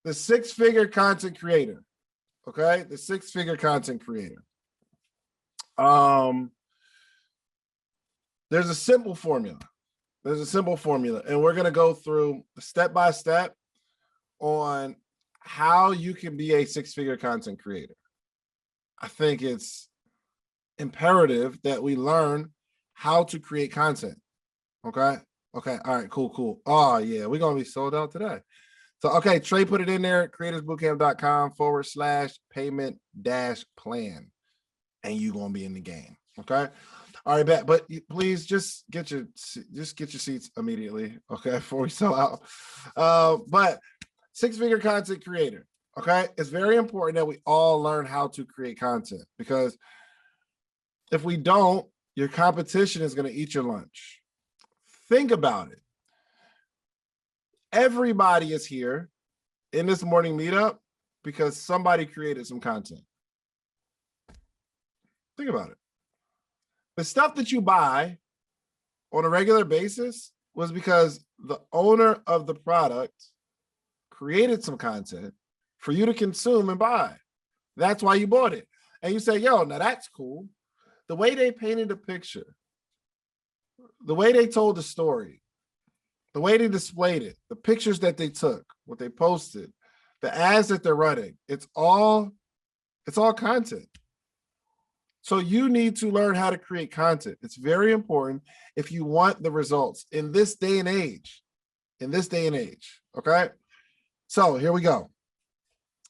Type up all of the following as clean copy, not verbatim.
the six-figure content creator. Okay, the six-figure content creator. There's a simple formula. And we're going to go through step by step on how you can be a six-figure content creator. I think it's imperative that we learn how to create content. Okay. All right, cool. Oh yeah, we're going to be sold out today. So, okay, Trey put it in there, creatorsbootcamp.com/payment-plan. And you're going to be in the game. Okay. All right, but please just get your seats immediately. Okay. Before we sell out. But six-figure content creator. Okay. It's very important that we all learn how to create content, because if we don't, your competition is going to eat your lunch. Think about it. Everybody is here in this morning meetup because somebody created some content. Think about it. The stuff that you buy on a regular basis was because the owner of the product created some content for you to consume and buy. That's why you bought it. And you say, yo, now that's cool. The way they painted the picture, the way they told the story, the way they displayed it, the pictures that they took, what they posted, the ads that they're running, it's all content. So you need to learn how to create content. It's very important if you want the results in this day and age. Okay? So here we go.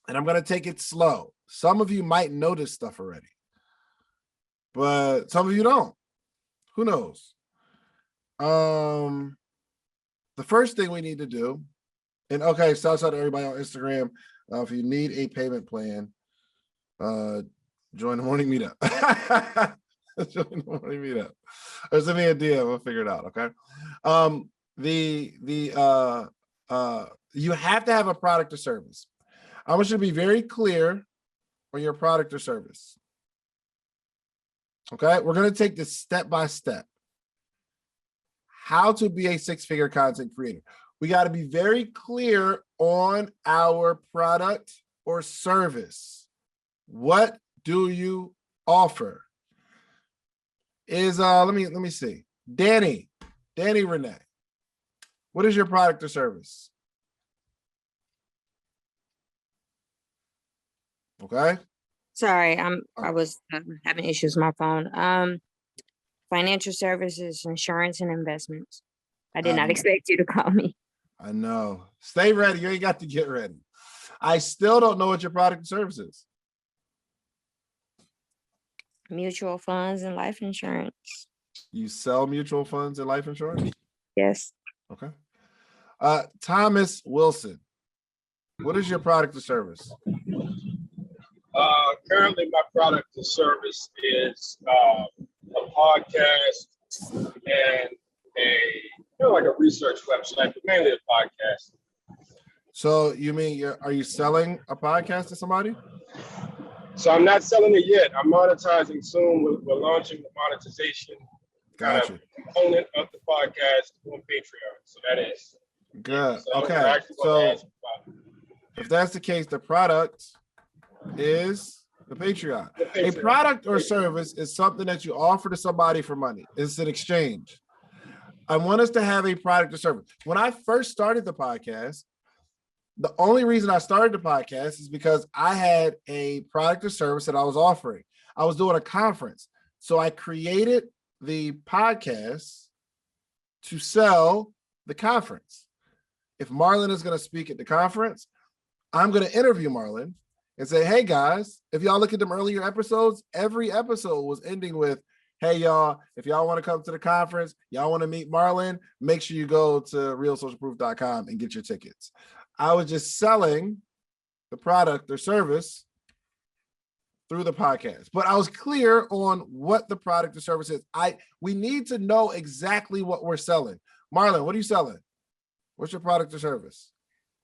And I'm going to take it slow. Some of you might know this stuff already, but some of you don't. Who knows? The first thing we need to do, and okay, shout out to everybody on Instagram. If you need a payment plan, join the morning meetup. Join the morning meetup. Or send me a DM. We'll figure it out. Okay. You have to have a product or service. I want you to be very clear on your product or service. Okay. We're going to take this step by step. How to be a six-figure content creator. We got to be very clear on our product or service. What do you offer? Let me see. Danny Renee, what is your product or service? Okay. Sorry, I was having issues with my phone. Financial services, insurance, and investments. I did not expect you to call me. I know. Stay ready. You ain't got to get ready. I still don't know what your product or service is. Mutual funds and life insurance. You sell mutual funds and life insurance? Yes. Okay. Thomas Wilson, what is your product or service? Currently, my product or service is a podcast and like a research website, but mainly a podcast. So you mean are you selling a podcast to somebody? So I'm not selling it yet. I'm monetizing soon. We're launching the monetization Gotcha. Component of the podcast on Patreon. So that is good. So okay. So if that's the case, the product is the Patreon. A product or service is something that you offer to somebody for money. It's an exchange. I want us to have a product or service. When I first started the podcast, the only reason I started the podcast is because I had a product or service that I was offering. I was doing a conference. So I created the podcast to sell the conference. If Marlon is going to speak at the conference, I'm going to interview Marlon and say, hey guys, if y'all look at them earlier episodes, every episode was ending with, hey y'all, if y'all want to come to the conference, y'all want to meet Marlon, make sure you go to realsocialproof.com and get your tickets. I was just selling the product or service through the podcast, but I was clear on what the product or service is. We need to know exactly what we're selling. Marlon, what are you selling? What's your product or service?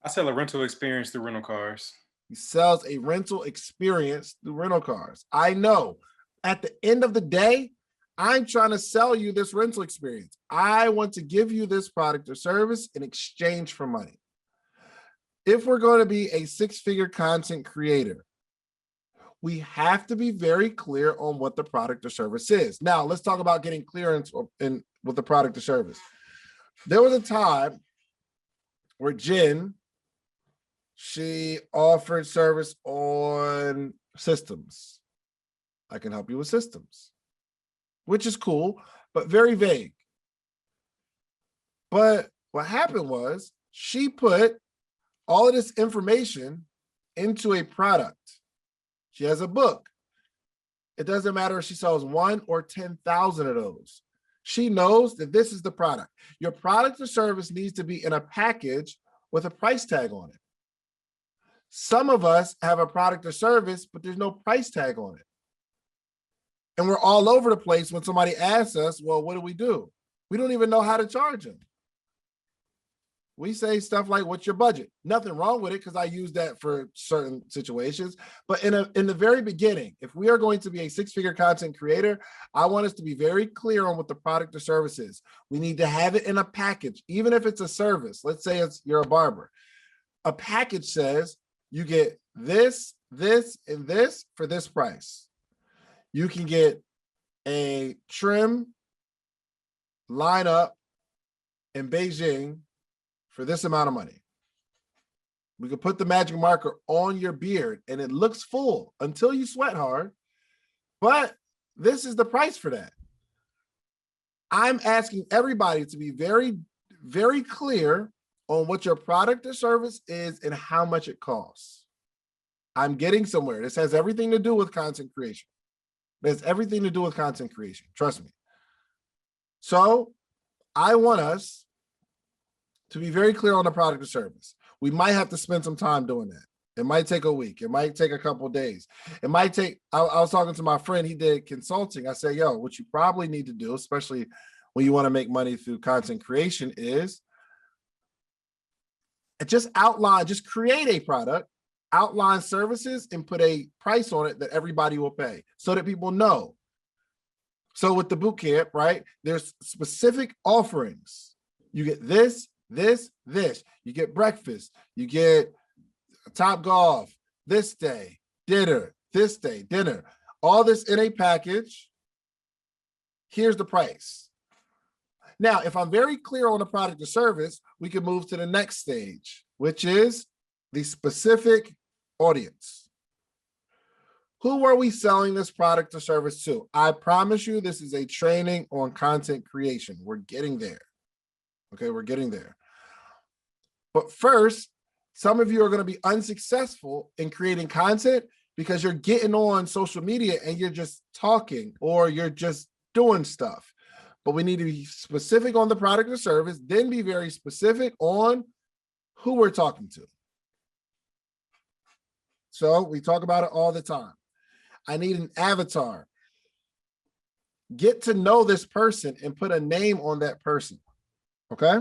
I sell a rental experience through rental cars. He sells a rental experience through rental cars. I know. At the end of the day, I'm trying to sell you this rental experience. I want to give you this product or service in exchange for money. if we're going to be a six-figure content creator, we have to be very clear on what the product or service is. Now, let's talk about getting clearance in with the product or service. There was a time where Jen, she offered service on systems. I can help you with systems, which is cool, but very vague. But what happened was she put all of this information into a product. She has a book. It doesn't matter if she sells 1 or 10,000 of those. She knows that this is the product. Your product or service needs to be in a package with a price tag on it. Some of us have a product or service, but there's no price tag on it. And we're all over the place when somebody asks us, well, what do? We don't even know how to charge them. We say stuff like, what's your budget? Nothing wrong with it because I use that for certain situations. But in the very beginning, if we are going to be a six-figure content creator, I want us to be very clear on what the product or service is. We need to have it in a package, even if it's a service. Let's say you're a barber. A package says you get this, this, and this for this price. You can get a trim lineup in Beijing for this amount of money. We could put the magic marker on your beard and it looks full until you sweat hard, but this is the price for that. I'm asking everybody to be very, very clear on what your product or service is and how much it costs. I'm getting somewhere. This has everything to do with content creation. There's everything to do with content creation. Trust me. So I want us to be very clear on the product or service. We might have to spend some time doing that. It might take a week. It might take a couple of days. It might take, I was talking to my friend, he did consulting. I said, yo, what you probably need to do, especially when you want to make money through content creation, is just outline, just create a product, outline services, and put a price on it that everybody will pay so that people know. So with the boot camp, right, there's specific offerings. You get this, this. You get breakfast. You get Top Golf this day, dinner, this day, dinner. All this in a package. Here's the price. Now, if I'm very clear on the product or service, we can move to the next stage, which is the specific audience. Who are we selling this product or service to? I promise you, this is a training on content creation. We're getting there. Okay, we're getting there. But first, some of you are going to be unsuccessful in creating content because you're getting on social media and you're just talking or you're just doing stuff. But we need to be specific on the product or service, then be very specific on who we're talking to. So we talk about it all the time. I need an avatar. Get to know this person and put a name on that person. Okay?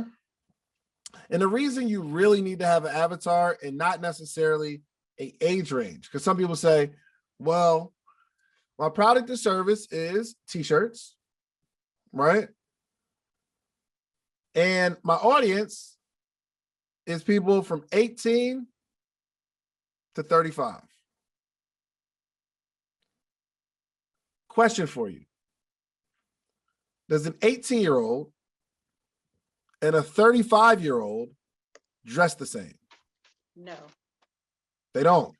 And the reason you really need to have an avatar and not necessarily an age range, because some people say, well, my product or service is t-shirts, right? And my audience is people from 18 to 35. Question for you. Does an 18-year-old and a 35-year-old dress the same? No. They don't.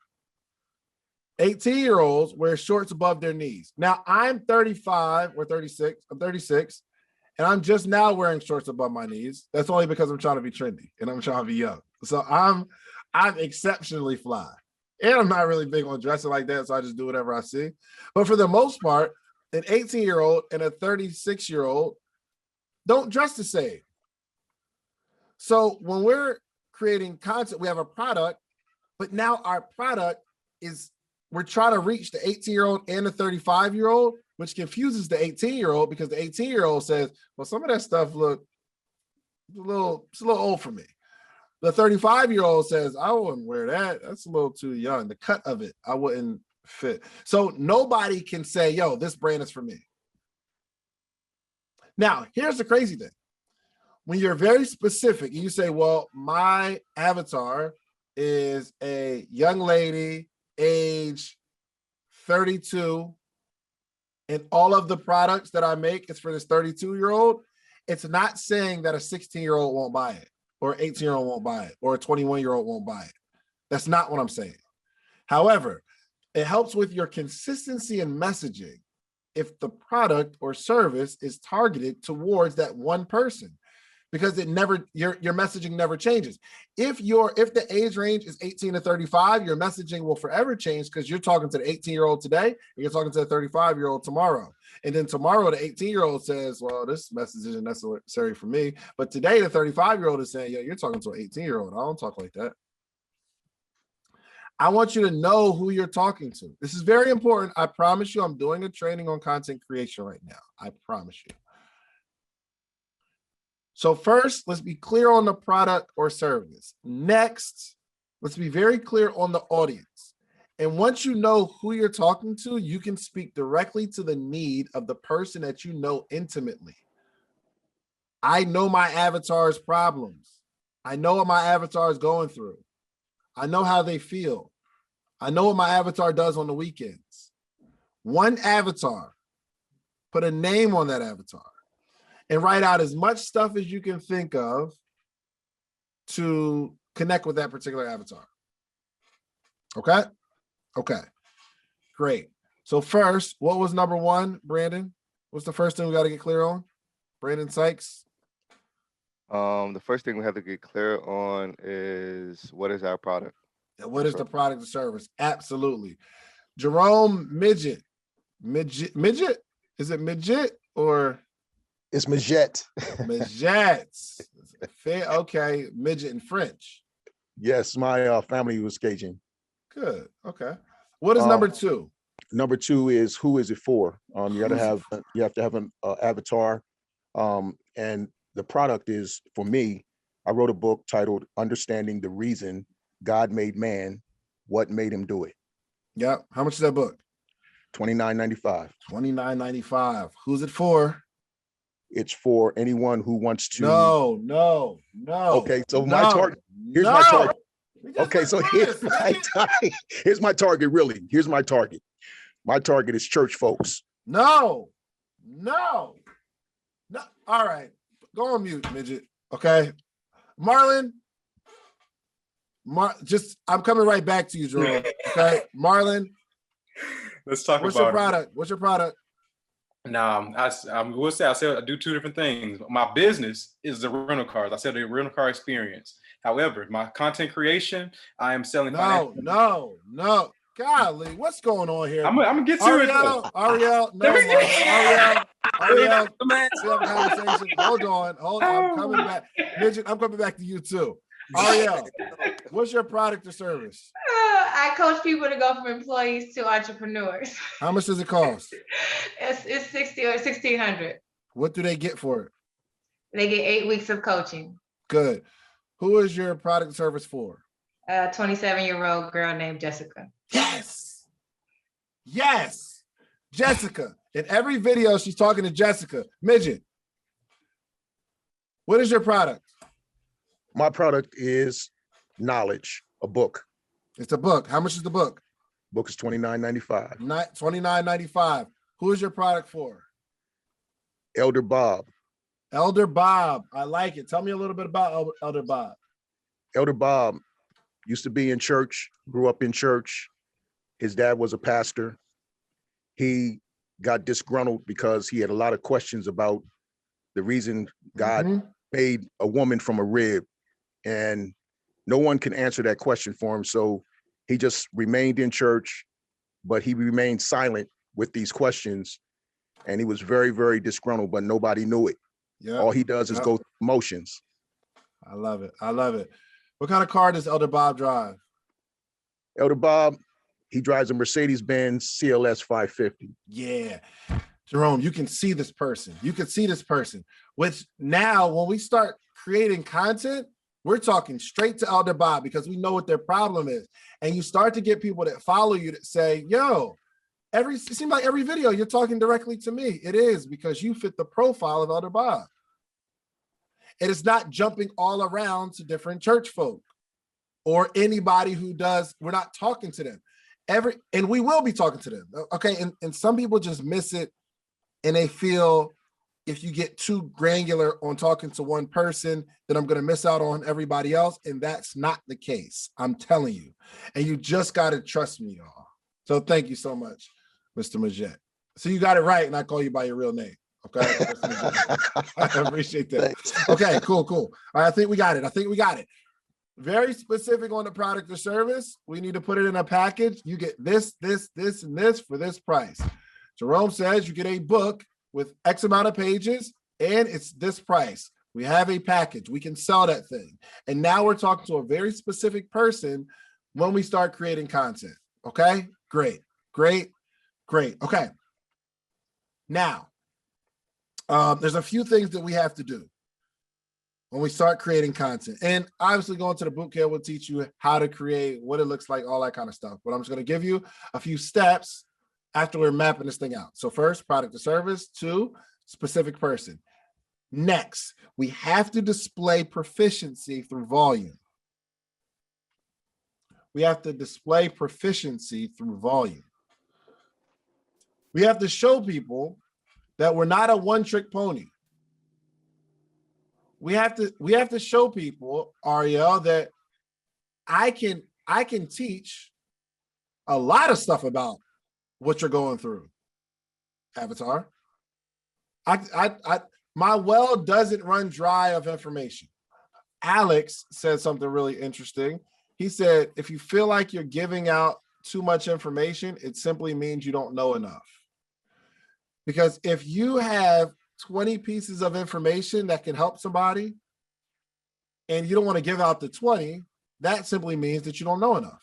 18-year-olds wear shorts above their knees. Now, I'm 35 or 36. I'm 36, and I'm just now wearing shorts above my knees. That's only because I'm trying to be trendy and I'm trying to be young. So I'm exceptionally fly. And I'm not really big on dressing like that, so I just do whatever I see. But for the most part, an 18-year-old and a 36-year-old don't dress the same. So when we're creating content, we have a product, but now our product is, we're trying to reach the 18-year-old and the 35-year-old, which confuses the 18-year-old because the 18-year-old says, well, some of that stuff it's a little old for me. The 35-year-old says, I wouldn't wear that. That's a little too young. The cut of it, I wouldn't fit. So nobody can say, yo, this brand is for me. Now, here's the crazy thing. When you're very specific and you say, well, my avatar is a young lady, age 32, and all of the products that I make is for this 32-year-old, it's not saying that a 16-year-old won't buy it, or an 18-year-old won't buy it, or a 21-year-old won't buy it. That's not what I'm saying. However, it helps with your consistency in messaging if the product or service is targeted towards that one person, because it never, your messaging never changes. If the age range is 18 to 35, your messaging will forever change, because you're talking to the 18-year-old today and you're talking to the 35-year-old tomorrow. And then tomorrow the 18-year-old says, well, this message isn't necessary for me. But today the 35-year-old is saying, yo, you're talking to an 18-year-old. I don't talk like that. I want you to know who you're talking to. This is very important. I promise you, I'm doing a training on content creation right now. I promise you. So first, let's be clear on the product or service. Next, let's be very clear on the audience. And once you know who you're talking to, you can speak directly to the need of the person that you know intimately. I know my avatar's problems. I know what my avatar is going through. I know how they feel. I know what my avatar does on the weekends. One avatar, put a name on that avatar, and write out as much stuff as you can think of to connect with that particular avatar. Okay? Okay, great. So first, what was number one, Brandon? What's the first thing we got to get clear on? Brandon Sykes? The first thing we have to get clear on is, what is our product? What is the product or service? Absolutely. Jerome, midget. Midget? Is it midget or? It's midget. Midget. Okay, midget in French. Yes, my family was Cajun. Good. Okay. What is number two? Number two is, who is it for? You have to have an avatar, and the product is, for me, I wrote a book titled "Understanding the Reason God Made Man, What Made Him Do It." Yeah. How much is that book? $29.95. $29.95. Who's it for? It's for anyone who wants to. No. Okay, so my target. Here's my target. Okay, so here's my target. Really, here's my target. My target is church folks. No. All right, go on mute, midget. Okay, Marlon. I'm coming right back to you, Jerome. Okay, Marlon. Let's talk What's about your product? What's your product? Nah, I will say I do two different things. My business is the rental cars. I sell the rental car experience. However, my content creation, I am selling. No. Golly, what's going on here? I'm gonna get to it. Ariel, no, Ariel, let's have a conversation. Hold on. I'm coming back. Midget, I'm coming back to you too. Ariel, what's your product or service? I coach people to go from employees to entrepreneurs. How much does it cost? It's 60 or 1,600. What do they get for it? They get 8 weeks of coaching. Good. Who is your product service for? A 27-year-old girl named Jessica. Yes. Jessica. In every video, she's talking to Jessica. Midget, what is your product? My product is knowledge, a book. It's a book. How much is the book? Book is $29.95. $29.95. Who is your product for? Elder Bob. Elder Bob. I like it. Tell me a little bit about Elder Bob. Elder Bob used to be in church, grew up in church. His dad was a pastor. He got disgruntled because he had a lot of questions about the reason God made a woman from a rib, and no one can answer that question for him. So he just remained in church, but he remained silent with these questions, and he was very, very disgruntled, but nobody knew it. Yeah. All he does is go through motions. I love it. What kind of car does Elder Bob drive? Elder Bob, he drives a Mercedes-Benz CLS 550. Yeah. Jerome, you can see this person. Which now when we start creating content, we're talking straight to Elder Bob because we know what their problem is. And you start to get people that follow you that say, yo, it seems like every video you're talking directly to me. It is because you fit the profile of Elder Bob. It is not jumping all around to different church folk. or anybody who does, we're not talking to them. And we will be talking to them. Okay. And some people just miss it and they feel if you get too granular on talking to one person, then I'm going to miss out on everybody else. And that's not the case. I'm telling you. And you just got to trust me, y'all. So thank you so much, Mr. Majette. So you got it right. And I call you by your real name. Okay. I appreciate that. Okay, cool. All right, I think we got it. Very specific on the product or service. We need to put it in a package. You get this, and this for this price. Jerome says you get a book with X amount of pages and it's this price. We have a package. We can sell that thing. And now we're talking to a very specific person when we start creating content. Okay, great. Okay. Now, there's a few things that we have to do when we start creating content. And obviously going to the boot camp will teach you how to create, what it looks like, all that kind of stuff. But I'm just going to give you a few steps after we're mapping this thing out. So first, product or service. 2, specific person. Next, we have to display proficiency through volume. We have to display proficiency through volume. We have to show people that we're not a one-trick pony. We have to show people, Ariel, that I can teach a lot of stuff about what you're going through. Avatar. My well doesn't run dry of information. Alex said something really interesting. He said, if you feel like you're giving out too much information, it simply means you don't know enough. Because if you have 20 pieces of information that can help somebody and you don't want to give out the 20, that simply means that you don't know enough.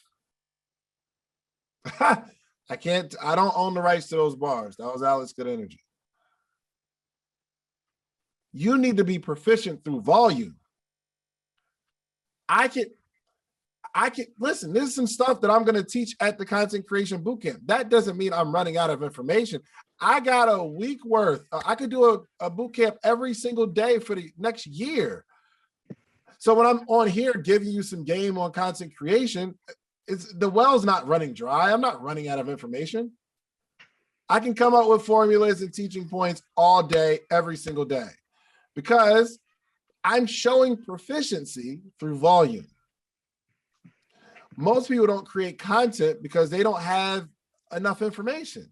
I don't own the rights to those bars. That was Alex Good Energy. You need to be proficient through volume. I can listen, this is some stuff that I'm going to teach at the content creation bootcamp. That doesn't mean I'm running out of information. I got a week worth. I could do a bootcamp every single day for the next year. So when I'm on here giving you some game on content creation, the well's not running dry. I'm not running out of information. I can come up with formulas and teaching points all day, every single day, because I'm showing proficiency through volume. Most people don't create content because they don't have enough information.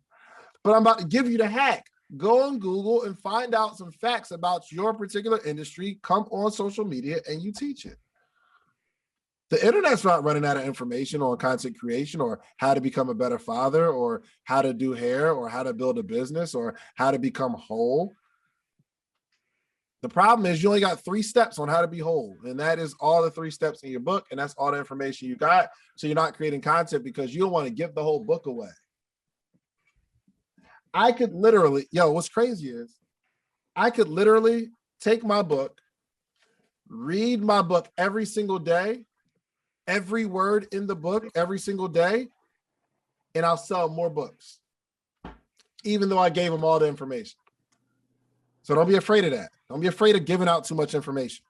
But I'm about to give you the hack. Go on Google and find out some facts about your particular industry, come on social media, and you teach it. The internet's not running out of information on content creation or how to become a better father or how to do hair or how to build a business or how to become whole. The problem is you only got 3 steps on how to be whole. And that is all the 3 steps in your book. And that's all the information you got. So you're not creating content because you don't want to give the whole book away. I could literally, what's crazy is I could literally take my book, read my book every single day, every word in the book every single day, and I'll sell more books, even though I gave them all the information. So don't be afraid of that. Don't be afraid of giving out too much information.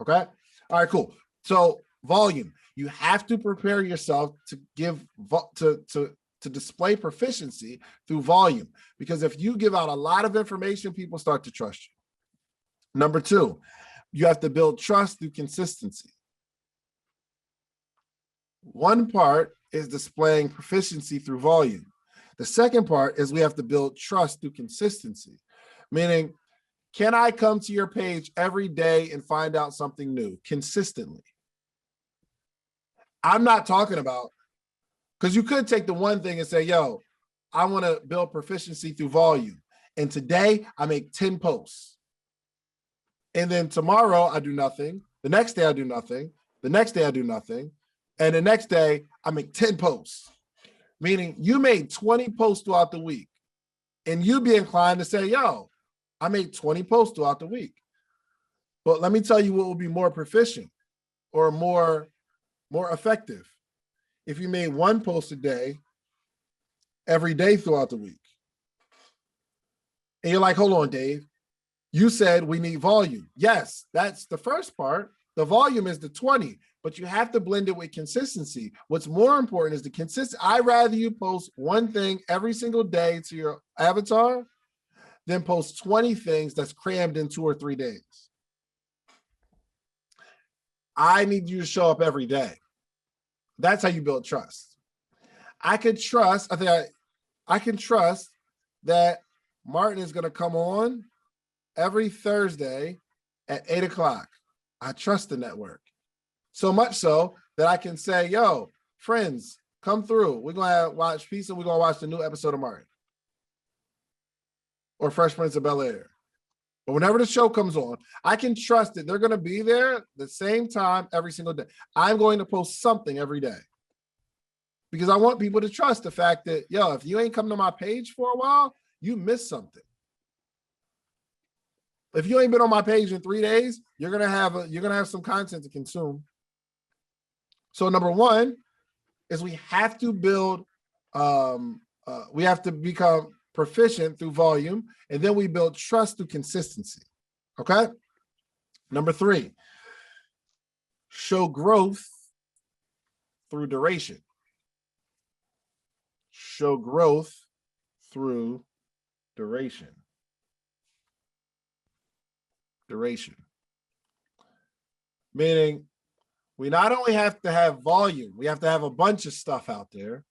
Okay. All right, cool. So volume, you have to prepare yourself to to display proficiency through volume, because if you give out a lot of information, people start to trust you. Number 2, you have to build trust through consistency. One part is displaying proficiency through volume. The second part is we have to build trust through consistency, meaning, can I come to your page every day and find out something new consistently? I'm not talking about, because you could take the one thing and say, I want to build proficiency through volume. And today I make 10 posts. And then tomorrow I do nothing. The next day I do nothing. The next day I do nothing. And the next day I make 10 posts. Meaning you made 20 posts throughout the week. And you'd be inclined to say, I made 20 posts throughout the week. But let me tell you what will be more proficient or more effective. If you made 1 post a day, every day throughout the week. And you're like, hold on, Dave. You said we need volume. Yes, that's the first part. The volume is the 20. but you have to blend it with consistency. What's more important is the consistent. I'd rather you post one thing every single day to your avatar than post 20 things that's crammed in 2 or 3 days. I need you to show up every day. That's how you build trust. I can trust that Martin is going to come on every Thursday at 8 o'clock. I trust the network. So much so that I can say, yo, friends, come through. We're going to watch Pizza. We're going to watch the new episode of Martin or Fresh Prince of Bel-Air. But whenever the show comes on, I can trust that they're going to be there the same time every single day. I'm going to post something every day because I want people to trust the fact that, yo, if you ain't come to my page for a while, you missed something. If you ain't been on my page in 3 days, you're gonna have some content to consume. So number one is we have to build, we have to become proficient through volume, and then we build trust through consistency. Okay. Number three, show growth through duration. Show growth through duration. Duration. Meaning we not only have to have volume, we have to have a bunch of stuff out there.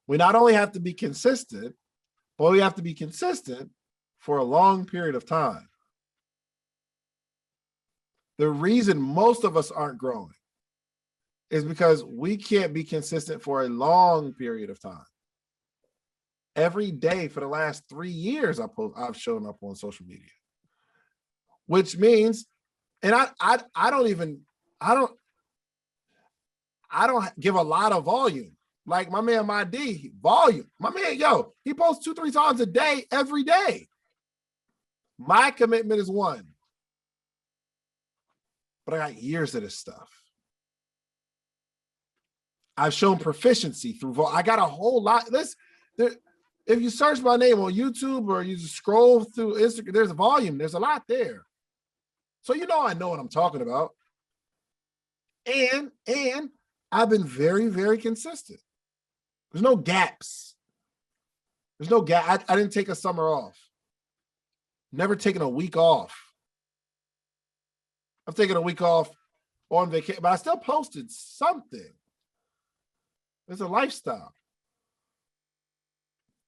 We not only have to be consistent, but we have to be consistent for a long period of time. The reason most of us aren't growing is because we can't be consistent for a long period of time. Every day for the last 3 years, I've shown up on social media, which means, and I don't give a lot of volume. Like my man, my D, volume. My man, yo, he posts 2-3 times a day, every day. My commitment is 1. But I got years of this stuff. I've shown proficiency through, I got a whole lot. If you search my name on YouTube or you just scroll through Instagram, there's a volume, there's a lot there. So I know what I'm talking about. And I've been very, very consistent. There's no gaps. There's no gap. I didn't take a summer off. Never taken a week off. I've taken a week off on vacation, but I still posted something. It's a lifestyle.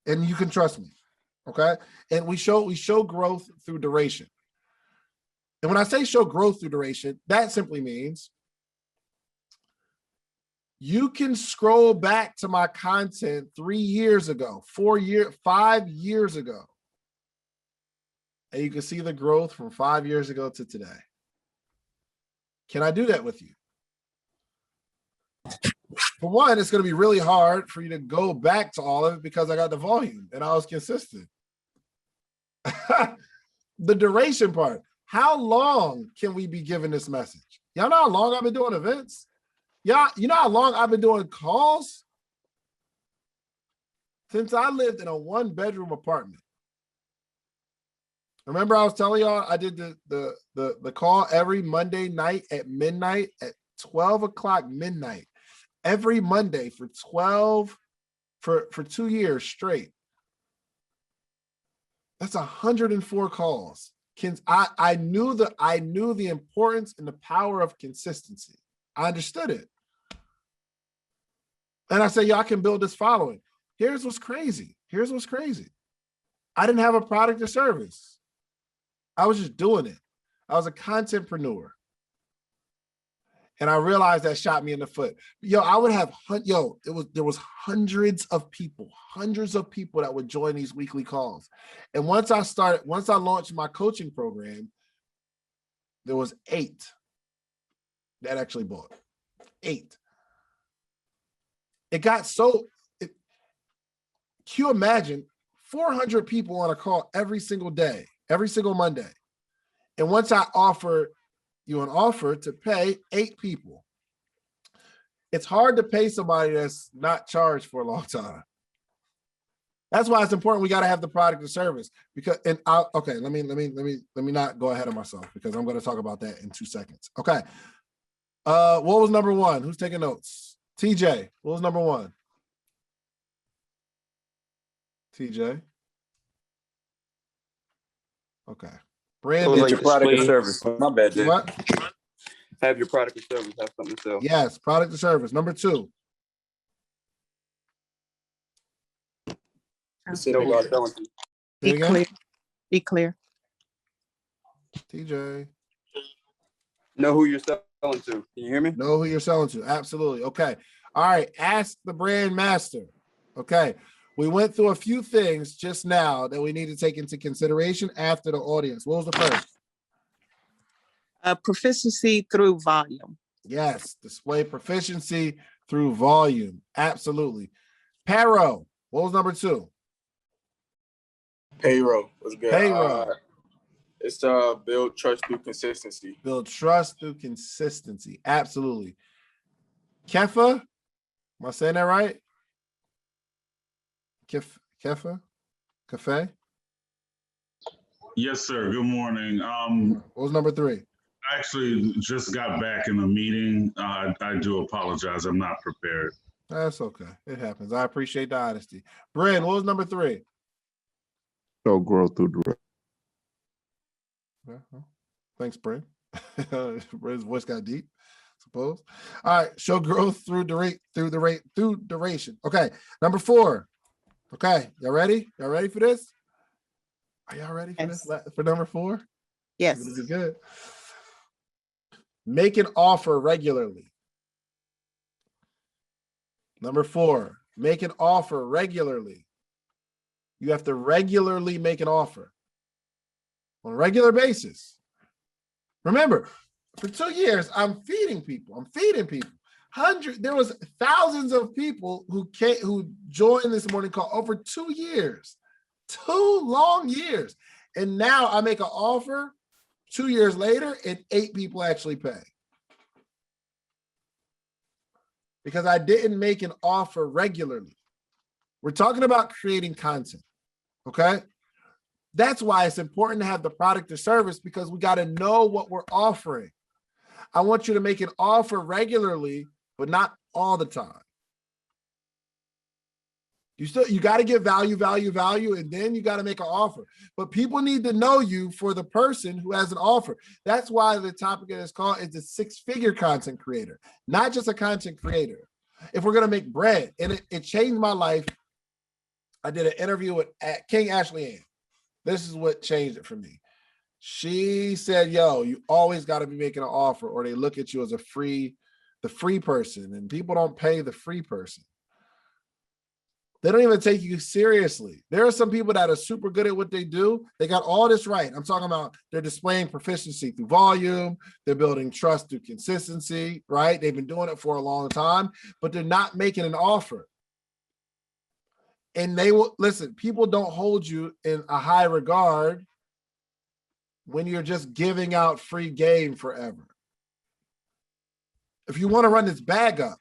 And you can trust me. Okay. And we show growth through duration. And when I say show growth through duration, that simply means you can scroll back to my content 3 years ago, 5 years ago, and you can see the growth from 5 years ago to today. Can I do that with you? For one, it's going to be really hard for you to go back to all of it because I got the volume and I was consistent. The duration part. How long can we be giving this message? Y'all know how long I've been doing events? Y'all, you know how long I've been doing calls? Since I lived in a 1-bedroom apartment. Remember I was telling y'all I did the call every Monday night at midnight at 12 o'clock midnight. Every Monday for 2 years straight. That's 104 calls. I knew the importance and the power of consistency. I understood it. And I say, y'all can build this following. Here's what's crazy. I didn't have a product or service. I was just doing it. I was a contentpreneur. And I realized that shot me in the foot. Yo, I would have, there was hundreds of people that would join these weekly calls. And once I launched my coaching program, there was 8 that actually bought. 8. It got so, can you imagine 400 people on a call every single day, every single Monday. And once I offered you an offer to pay 8 people, it's hard to pay somebody that's not charged for a long time. That's why it's important. We got to have the product or service because, okay, let me not go ahead of myself because I'm going to talk about that in 2 seconds. Okay. What was number one? Who's taking notes? TJ, what was number one? TJ. Okay. It Brandon. was like Your product or display. service. My bad, Jay. What? Have your product or service. Have something to sell. Yes, product or service. Number two. Specific or selling to. Say Be it again. clear. Be clear. TJ. Know who you're selling to. Can you hear me? Know who you're selling to. Absolutely. Okay. All right. Ask the brand master. Okay. We went through a few things just now that we need to take into consideration after the audience. What was the first? Proficiency through volume. Yes. Display proficiency through volume. Absolutely. Payroll. What was number two? Payroll was good. Payroll. It's build trust through consistency. Build trust through consistency. Absolutely. Kefa. Am I saying that right? Kefa? Cafe? Yes, sir. Good morning. What was number three? I actually just got back in a meeting. I do apologize. I'm not prepared. That's okay. It happens. I appreciate the honesty. Bryn, what was number three? So growth through direct. Thanks, Bryn. Bryn's voice got deep, suppose. All right. Show growth through duration. Okay. Number four. Okay. Y'all ready? Y'all ready for this? Are y'all ready for this? For number four? Yes. This is good. Make an offer regularly. Number four, make an offer regularly. You have to regularly make an offer on a regular basis. Remember, for 2 years, I'm feeding people. There was thousands of people who joined this morning call over 2 years, 2 long years. And now I make an offer 2 years later and 8 people actually pay. Because I didn't make an offer regularly. We're talking about creating content, okay? That's why it's important to have the product or service, because we got to know what we're offering. I want you to make an offer regularly, but not all the time. You got to give value, and then you got to make an offer. But people need to know you for the person who has an offer. That's why the topic of this call is the 6-figure content creator, not just a content creator. If we're going to make bread, and it changed my life. I did an interview with King Ashley Ann. This is what changed it for me. She said, yo, you always got to be making an offer, or they look at you as the free person, and people don't pay the free person. They don't even take you seriously. There are some people that are super good at what they do. They got all this right. I'm talking about they're displaying proficiency through volume. They're building trust through consistency, right? They've been doing it for a long time, but they're not making an offer. And they will, listen, people don't hold you in a high regard when you're just giving out free game forever. If you want to run this bag up,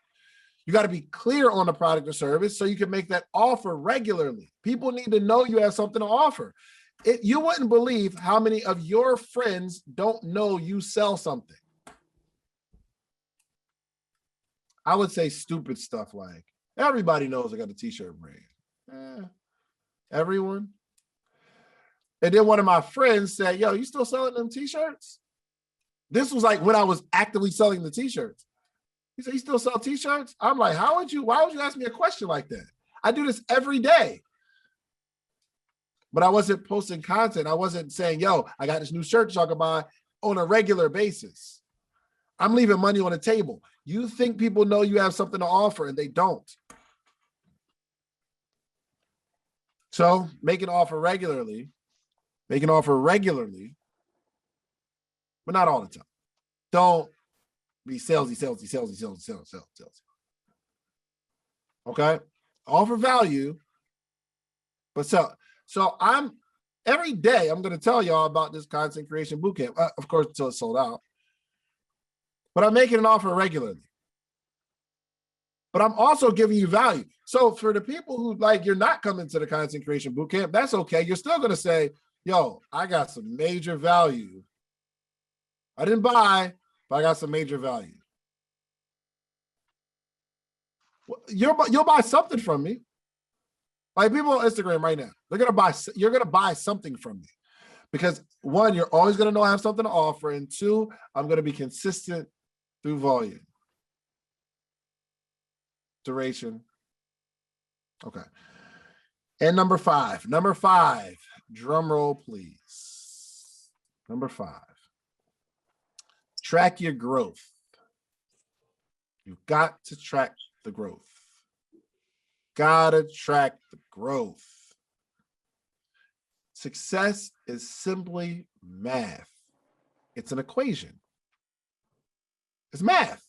you got to be clear on the product or service so you can make that offer regularly. People need to know you have something to offer. You wouldn't believe how many of your friends don't know you sell something. I would say stupid stuff like, everybody knows I got a t-shirt brand. Everyone. And then one of my friends said, yo, you still selling them t-shirts? This was like when I was actively selling the t-shirts. He said, you still sell t-shirts? I'm like, why would you ask me a question like that? I do this every day. But I wasn't posting content. I wasn't saying, yo, I got this new shirt that y'all can buy on a regular basis. I'm leaving money on the table. You think people know you have something to offer, and they don't. So make an offer regularly. Make an offer regularly, but not all the time. Don't be salesy. Okay? Offer value, but sell. So every day I'm going to tell y'all about this content creation bootcamp, of course, until it's sold out. But I'm making an offer regularly. But I'm also giving you value. So for the people who you're not coming to the content creation bootcamp, that's okay. You're still going to say, yo, I got some major value. I didn't buy, but I got some major value. You'll buy something from me. Like people on Instagram right now, you're gonna buy something from me. Because one, you're always gonna know I have something to offer, and two, I'm gonna be consistent through volume. Duration. Okay. And number five, drum roll, please. Number 5, track your growth. You've got to track the growth. Gotta track the growth. Success is simply math. It's an equation. It's math.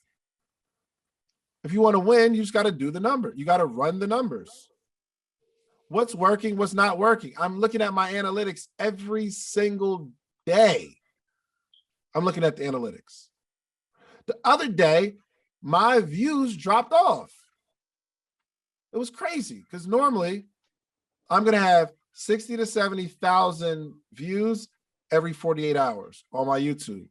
If you want to win, you just got to do the number. You got to run the numbers. What's working, what's not working. I'm looking at my analytics every single day. I'm looking at the analytics. The other day, my views dropped off. It was crazy because normally I'm going to have 60 to 70,000 views every 48 hours on my YouTube.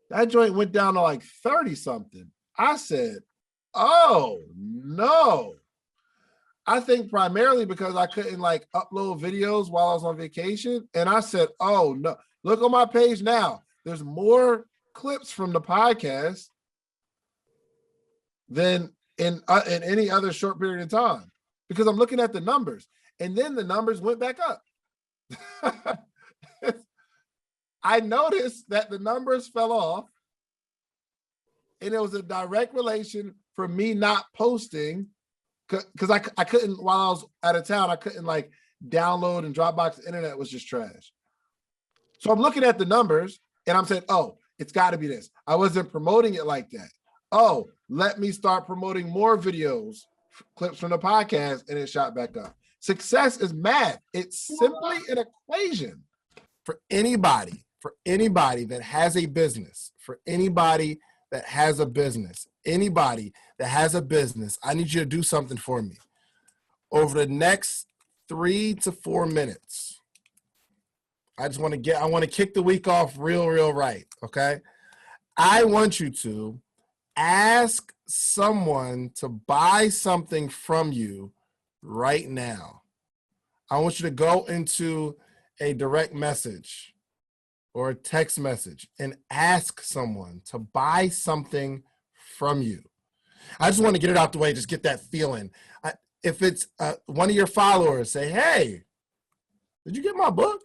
That joint went down to like 30 something. I said, oh no. I think primarily because I couldn't like upload videos while I was on vacation. And I said, oh no, look on my page now. There's more clips from the podcast than in any other short period of time because I'm looking at the numbers. And then the numbers went back up. I noticed that the numbers fell off, and it was a direct relation for me not posting because I couldn't, while I was out of town, I couldn't like download and Dropbox. The internet was just trash. So I'm looking at the numbers and I'm saying, oh, it's got to be this. I wasn't promoting it like that. Oh, let me start promoting more videos, clips from the podcast, and it shot back up. Success is math. It's simply an equation. For anybody that has a business, anybody that has a business, I need you to do something for me. Over the next 3 to 4 minutes, I want to kick the week off real right, okay? I want you to ask someone to buy something from you right now. I want you to go into a direct message or a text message and ask someone to buy something from you. I just want to get it out the way, just get that feeling. If it's one of your followers, say, hey, did you get my book?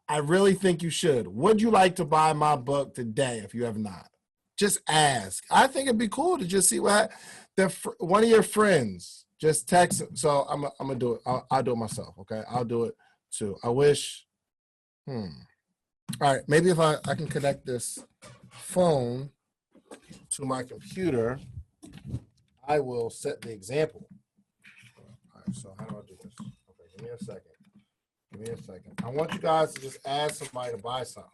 I really think you should. Would you like to buy my book today if you have not? Just ask. I think it'd be cool to just see what one of your friends just text. So I'm gonna do it. I'll do it myself. Okay, I'll do it too. I wish. All right, maybe if I can connect this phone to my computer, I will set the example. All right, so how do I do this? Okay, give me a second. I want you guys to just ask somebody to buy something.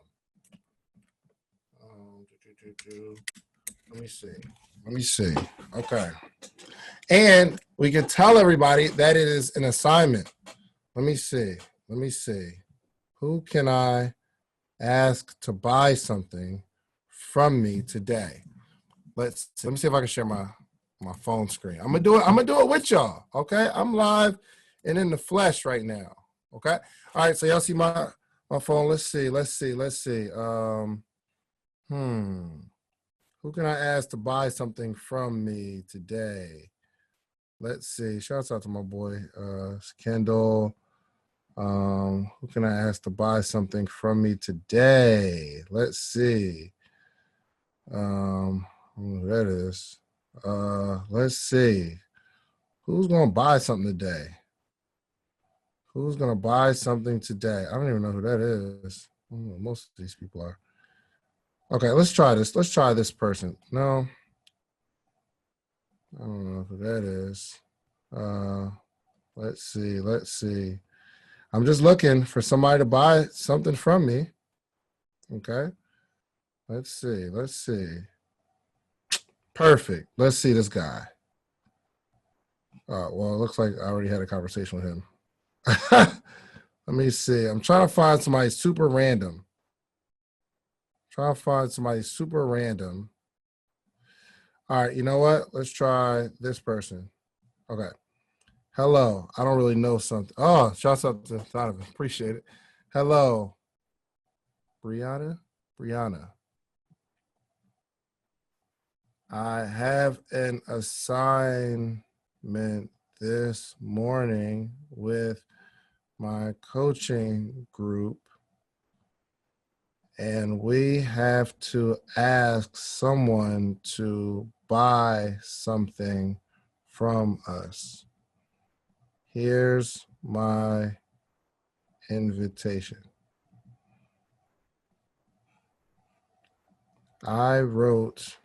Let me see. Okay. And we can tell everybody that it is an assignment. Let me see. Who can I ask to buy something from me today? Let me see if I can share my phone screen. I'm gonna do it with y'all. Okay. I'm live and in the flesh right now. Okay. All right. So y'all see my phone. Let's see. Who can I ask to buy something from me today? Let's see. Shouts out to my boy, Kendall. Who can I ask to buy something from me today? Let's see. Who that is. Let's see. Who's gonna buy something today? I don't even know who that is. I don't know, most of these people are. Okay, let's try this. Let's try this person. No. I don't know who that is. Let's see. I'm just looking for somebody to buy something from me. Okay. Let's see. Perfect. Let's see this guy. Well, it looks like I already had a conversation with him. Let me see. I'm trying to find somebody super random. All All right, you know what? Let's try this person. Okay. Hello. I don't really know something. Oh, shout out to Donovan. Appreciate it. Hello. Brianna? Brianna. I have an assignment this morning with my coaching group, and we have to ask someone to buy something from us. Here's my invitation. I wrote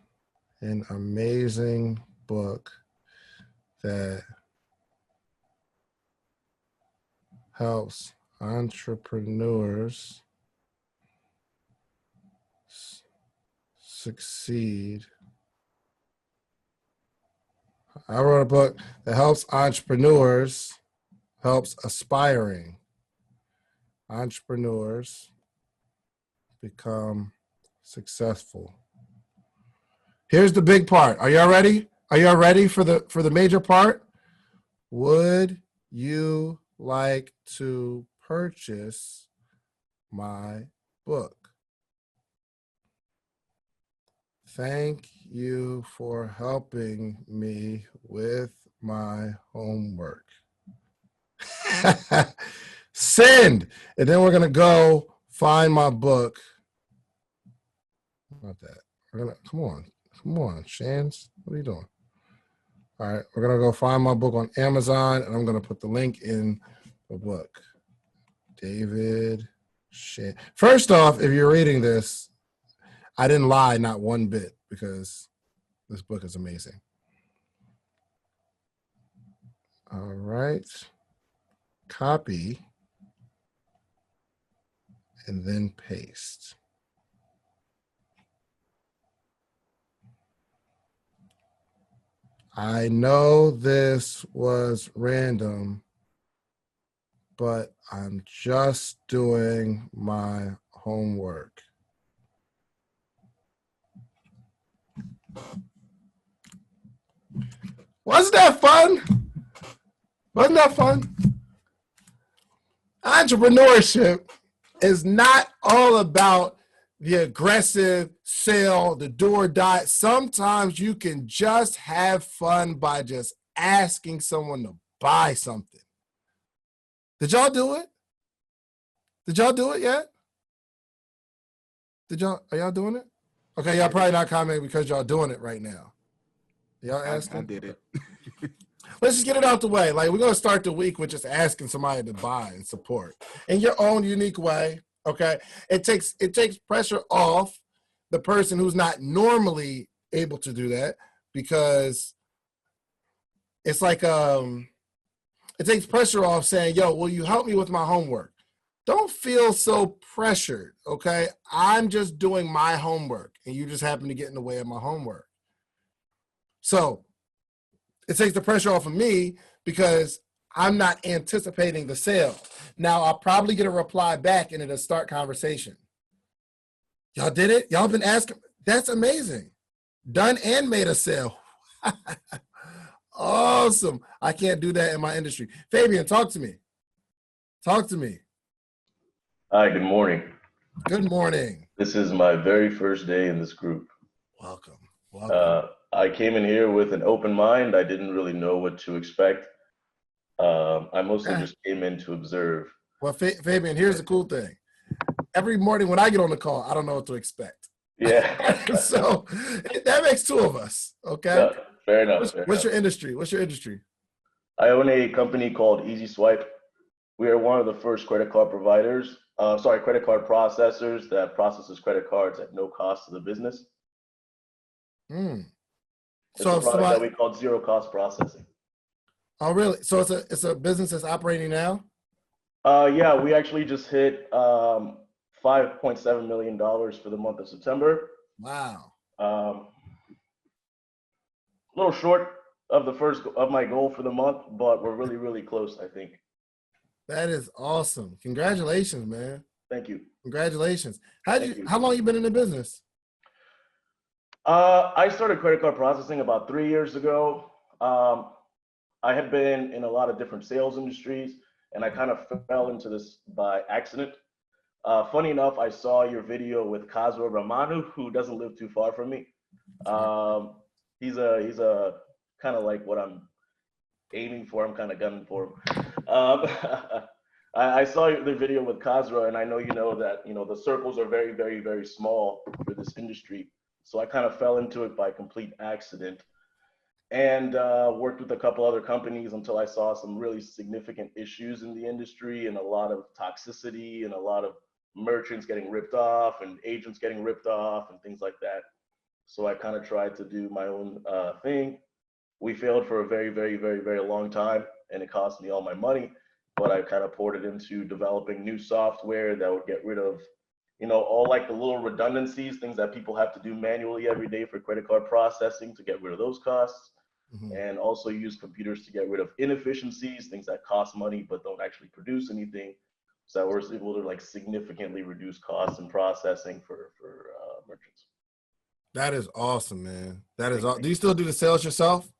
an amazing book that helps entrepreneurs succeed. I wrote a book that helps entrepreneurs, helps aspiring entrepreneurs become successful. Here's the big part. Are y'all ready? Are y'all ready for the major part? Would you like to purchase my book? Thank you for helping me with my homework. Send. And then we're going to go find my book. Not that. We're gonna come on, Shans. What are you doing? All right, we're gonna go find my book on Amazon, and I'm gonna put the link in the book. David Shan. First off, if you're reading this, I didn't lie, not one bit, because this book is amazing. All right, copy, and then paste. I know this was random, but I'm just doing my homework. Wasn't that fun? Wasn't that fun? Entrepreneurship is not all about the aggressive sale, the do or die. Sometimes you can just have fun by just asking someone to buy something. Did y'all do it? Did y'all do it yet? Are y'all doing it? Okay, y'all probably not commenting because y'all doing it right now. Y'all asking? I did it. Let's just get it out the way. Like, we're going to start the week with just asking somebody to buy and support in your own unique way. Okay, it takes pressure off the person who's not normally able to do that, because it's like it takes pressure off saying, yo, will you help me with my homework? Don't feel so pressured. Okay, I'm just doing my homework and you just happen to get in the way of my homework. So it takes the pressure off of me because I'm not anticipating the sale. Now, I'll probably get a reply back and it'll start conversation. Y'all did it? Y'all been asking? That's amazing. Done and made a sale. Awesome. I can't do that in my industry. Fabian, talk to me. Talk to me. Hi, good morning. Good morning. This is my very first day in this group. Welcome. Welcome. I came in here with an open mind. I didn't really know what to expect. I mostly just came in to observe. Well, Fabian, here's the cool thing. Every morning when I get on the call, I don't know what to expect. Yeah. So that makes two of us. Okay. No, fair enough. What's your industry? What's your industry? I own a company called Easy Swipe. We are one of the first credit card providers, credit card processors that processes credit cards at no cost to the business. It's a product that we call zero cost processing. Oh, really? So it's a business that's operating now? Yeah, we actually just hit $5.7 million for the month of September. Wow. A little short of my goal for the month, but we're really, really close, I think. That is awesome. Congratulations, man. Thank you. Congratulations. How long you been in the business? I started credit card processing about 3 years ago. I had been in a lot of different sales industries, and I kind of fell into this by accident. Funny enough, I saw your video with Kazra Ramanu, who doesn't live too far from me. He's a kind of like what I'm aiming for. I'm kind of gunning for him. I saw the video with Kazra, and I know that the circles are very, very, very small for this industry. So I kind of fell into it by complete accident, and worked with a couple other companies until I saw some really significant issues in the industry and a lot of toxicity and a lot of merchants getting ripped off and agents getting ripped off and things like that. So I kind of tried to do my own thing. We failed for a very, very, very, very long time, and it cost me all my money. But I kind of poured it into developing new software that would get rid of, all like the little redundancies, things that people have to do manually every day for credit card processing, to get rid of those costs. And also use computers to get rid of inefficiencies, things that cost money but don't actually produce anything. So we're able to like significantly reduce costs and processing for merchants. That is awesome, man. That is awesome. Do you still do the sales yourself?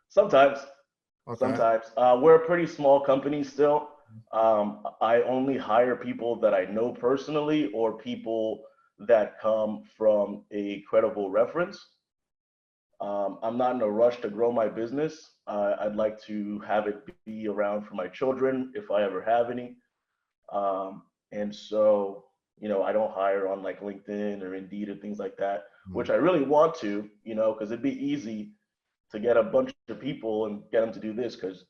Sometimes. Okay. Sometimes. We're a pretty small company still. I only hire people that I know personally or people that come from a credible reference. I'm not in a rush to grow my business. I'd like to have it be around for my children if I ever have any. And so, I don't hire on like LinkedIn or Indeed or things like that, which I really want to, because it'd be easy to get a bunch of people and get them to do this. Because,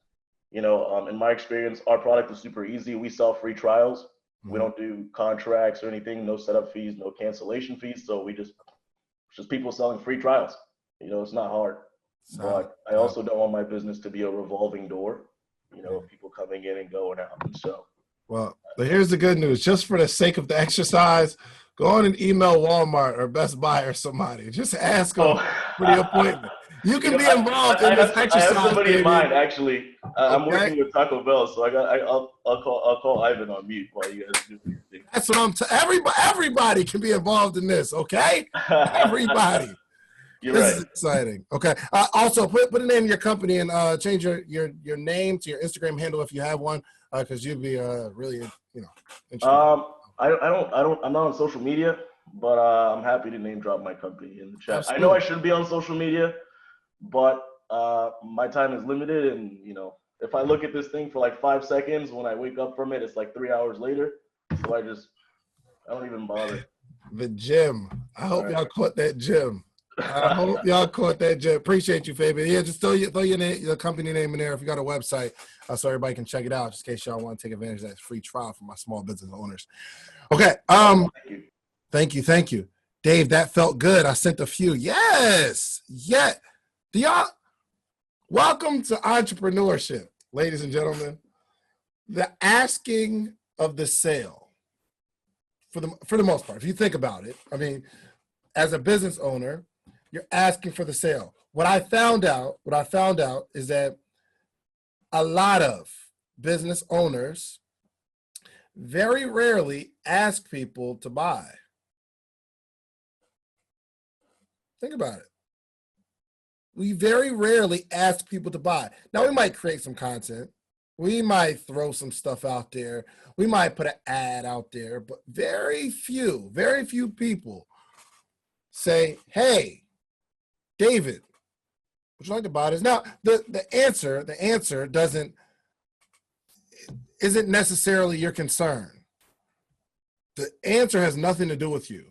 in my experience, our product is super easy. We sell free trials. We don't do contracts or anything, no setup fees, no cancellation fees. So it's just people selling free trials. It's not hard, but I also don't want my business to be a revolving door, people coming in and going out. And so, well, here's the good news. Just for the sake of the exercise, go on and email Walmart or Best Buy or somebody. Just ask them for the appointment. You can be involved in this exercise. I have somebody baby. in mind, actually. I'm working with Taco Bell, so I'll call Ivan on mute while you guys do your thing. That's what I'm everybody can be involved in this, okay? Everybody. This is exciting. Okay. Also, put a name in your company and change your name to your Instagram handle if you have one, because you'd be really interesting. I'm not on social media, but I'm happy to name drop my company in the chat. Absolutely. I know I should be on social media, but my time is limited, and if I look at this thing for like 5 seconds, when I wake up from it, it's like 3 hours later. So I don't even bother. The gym. I hope y'all caught that gym. I hope y'all caught that, Jim. Appreciate you, Fabian. Yeah, just throw your name, your company name in there if you got a website, so everybody can check it out, just in case y'all want to take advantage of that free trial for my small business owners. Okay. Thank you. Dave, that felt good. I sent a few. Yes. Yeah. Welcome to entrepreneurship, ladies and gentlemen. The asking of the sale, for the most part, if you think about it, I mean, as a business owner, you're asking for the sale. What I found out is that a lot of business owners very rarely ask people to buy. Think about it. We very rarely ask people to buy. Now, we might create some content. We might throw some stuff out there. We might put an ad out there, but very few people say, hey, David, would you like to buy this? Now, the answer isn't necessarily your concern. The answer has nothing to do with you.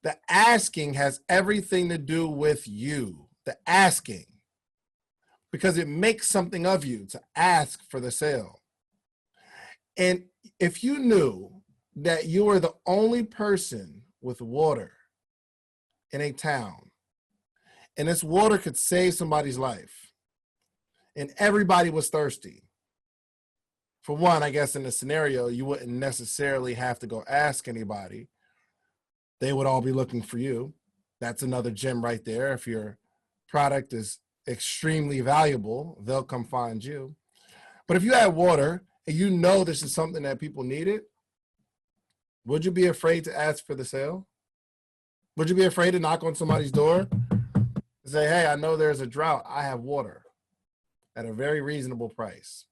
The asking has everything to do with you. The asking, because it makes something of you to ask for the sale. And if you knew that you were the only person with water in a town, and this water could save somebody's life, and everybody was thirsty. For one, I guess in the scenario, you wouldn't necessarily have to go ask anybody. They would all be looking for you. That's another gem right there. If your product is extremely valuable, they'll come find you. But if you had water and you know this is something that people needed, would you be afraid to ask for the sale? Would you be afraid to knock on somebody's door and say, hey, I know there's a drought. I have water at a very reasonable price.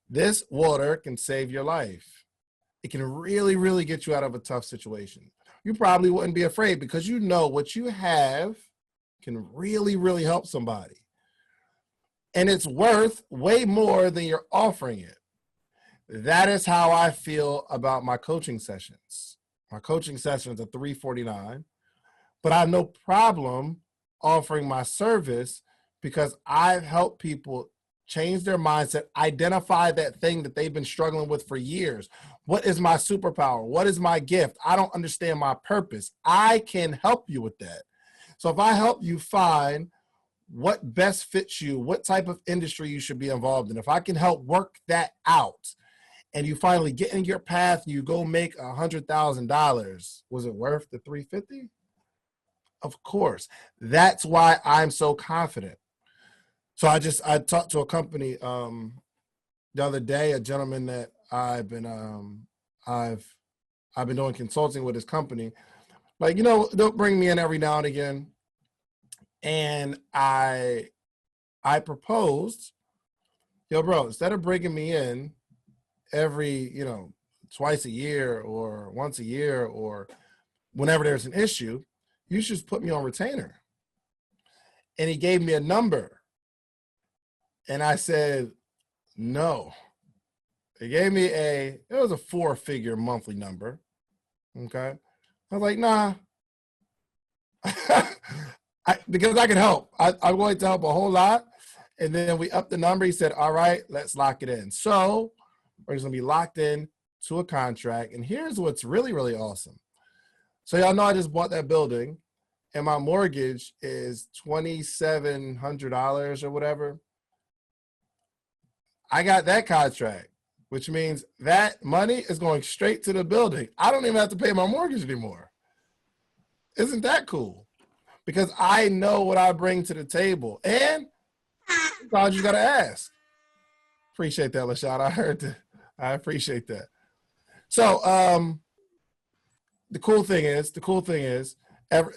This water can save your life. It can really, really get you out of a tough situation. You probably wouldn't be afraid because you know what you have can really, really help somebody. And it's worth way more than you're offering it. That is how I feel about my coaching sessions. My coaching sessions are $349, but I have no problem offering my service because I've helped people change their mindset, identify that thing that they've been struggling with for years. What is my superpower? What is my gift? I don't understand my purpose. I can help you with that. So if I help you find what best fits you, what type of industry you should be involved in, if I can help work that out, and you finally get in your path and you go make $100,000, was it worth the $350? Of course. That's why I'm so confident. So I talked to a company the other day, a gentleman that I've been doing consulting with his company. Like, you know, they'll bring me in every now and again. And I proposed, yo, bro, instead of bringing me in every, twice a year or once a year or whenever there's an issue, you should just put me on retainer. And he gave me a number. And I said, no. He gave me it was a 4-figure monthly number. Okay. I was like, nah. Because I can help. I'm going to help a whole lot. And then we upped the number. He said, all right, let's lock it in. So we're just going to be locked in to a contract. And here's what's really, really awesome. So y'all know I just bought that building and my mortgage is $2,700 or whatever. I got that contract, which means that money is going straight to the building. I don't even have to pay my mortgage anymore. Isn't that cool? Because I know what I bring to the table. And sometimes you got to ask. Appreciate that, LaShawn. I heard that. I appreciate that. So the cool thing is,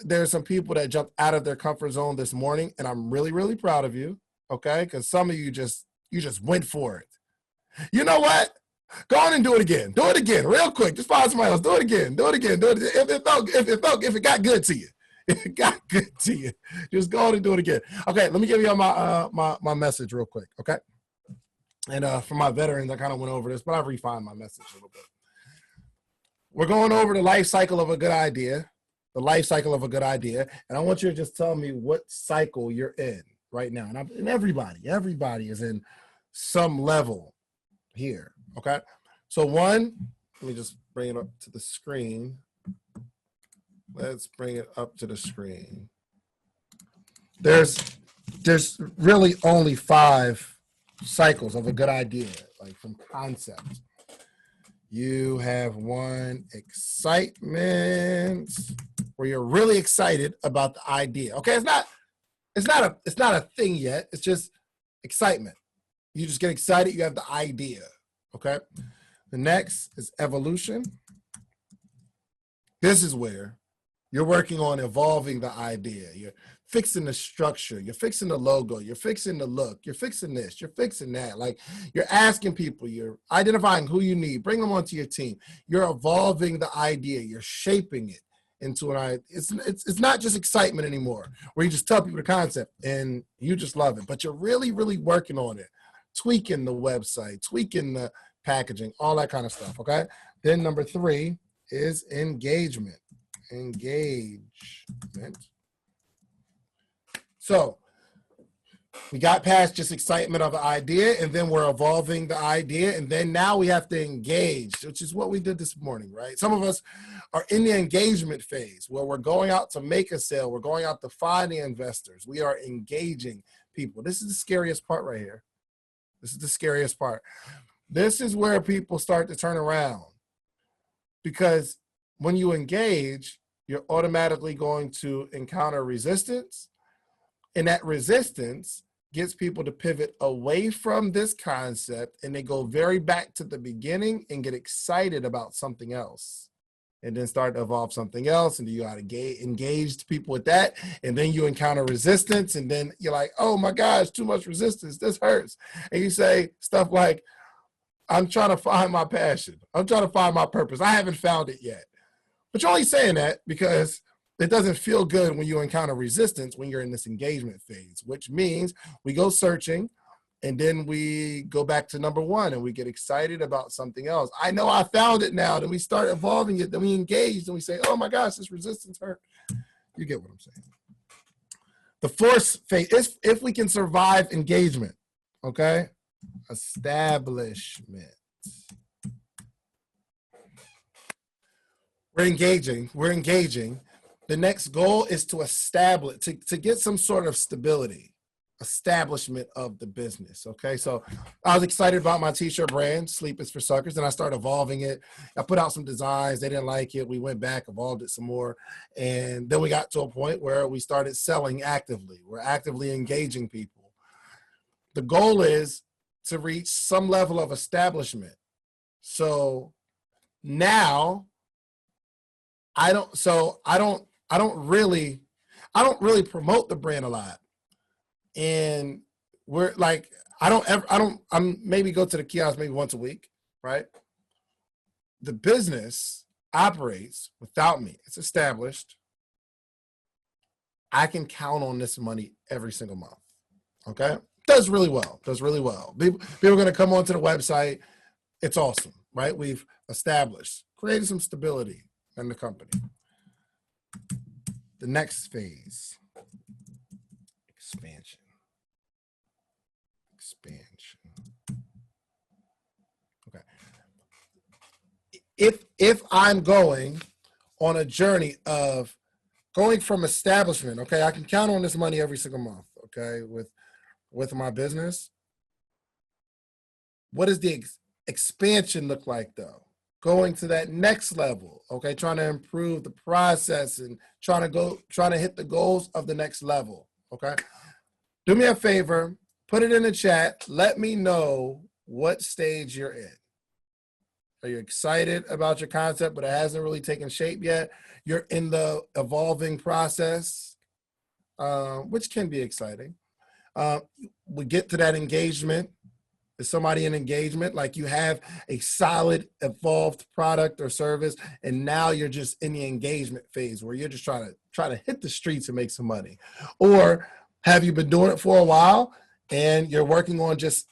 there's some people that jumped out of their comfort zone this morning, and I'm really, really proud of you, okay? Because some of you just went for it. You know what? Go on and do it again. Do it again, real quick. Just find somebody else. Do it again. Do it again. Do it. If it got good to you. If it got good to you, just go on and do it again. Okay, let me give you my message real quick, okay? And for my veterans, I kind of went over this, but I've refined my message a little bit. We're going over the life cycle of a good idea, and I want you to just tell me what cycle you're in right now. And everybody is in some level here, okay? So one, let me just bring it up to the screen. Let's bring it up to the screen. There's really only 5 cycles of a good idea, like from concept. You have one, excitement, where you're really excited about the idea. Okay, it's not a thing yet. It's just excitement. You just get excited. You have the idea. Okay. The next is evolution. This is where you're working on evolving the idea. You're fixing the structure. You're fixing the logo. You're fixing the look. You're fixing this. You're fixing that. Like, you're asking people. You're identifying who you need. Bring them onto your team. You're evolving the idea. You're shaping it into an idea. It's not just excitement anymore, where you just tell people the concept and you just love it. But you're really, really working on it, tweaking the website, tweaking the packaging, all that kind of stuff. Okay. Then number 3 is engagement. So we got past just excitement of the idea, and then we're evolving the idea, and then now we have to engage, which is what we did this morning, right? Some of us are in the engagement phase where we're going out to make a sale. We're going out to find the investors. We are engaging people. This is the scariest part right here. This is the scariest part. This is where people start to turn around, because when you engage, you're automatically going to encounter resistance. And that resistance gets people to pivot away from this concept, and they go very back to the beginning and get excited about something else. and then start to evolve something else, and you got to engage people with that, and then you encounter resistance, and then you're like, oh my gosh, too much resistance, this hurts. And you say stuff like, I'm trying to find my passion. I'm trying to find my purpose. I haven't found it yet. But you're only saying that because it doesn't feel good when you encounter resistance when you're in this engagement phase, which means we go searching and then we go back to number one and we get excited about something else. I know I found it now. Then we start evolving it. Then we engage and we say, oh my gosh, this resistance hurt. You get what I'm saying. The fourth phase is if we can survive engagement, okay? Establishment. We're engaging. The next goal is to establish, to get some sort of stability, establishment of the business, okay? So I was excited about my t-shirt brand, Sleep is for Suckers, and I started evolving it. I put out some designs, they didn't like it. We went back, evolved it some more, and then we got to a point where we started selling actively. We're actively engaging people. The goal is to reach some level of establishment. So now I don't really promote the brand a lot. And we're like, I'm maybe go to the kiosk maybe once a week, right? The business operates without me. It's established. I can count on this money every single month. Okay? Does really well. People are going to come onto the website. It's awesome, right? We've established, created some stability in the company. The next phase, expansion. Okay. If I'm going on a journey of going from establishment, okay, I can count on this money every single month, okay, with my business. What does the expansion look like though? Going to that next level, okay, trying to improve the process and trying to hit the goals of the next level, okay? Do me a favor, put it in the chat. Let me know what stage you're in. Are you excited about your concept, but it hasn't really taken shape yet? You're in the evolving process, which can be exciting. We get to that engagement. Is somebody in engagement? Like you have a solid evolved product or service, and now you're just in the engagement phase where you're just trying to hit the streets and make some money. Or have you been doing it for a while and you're working on just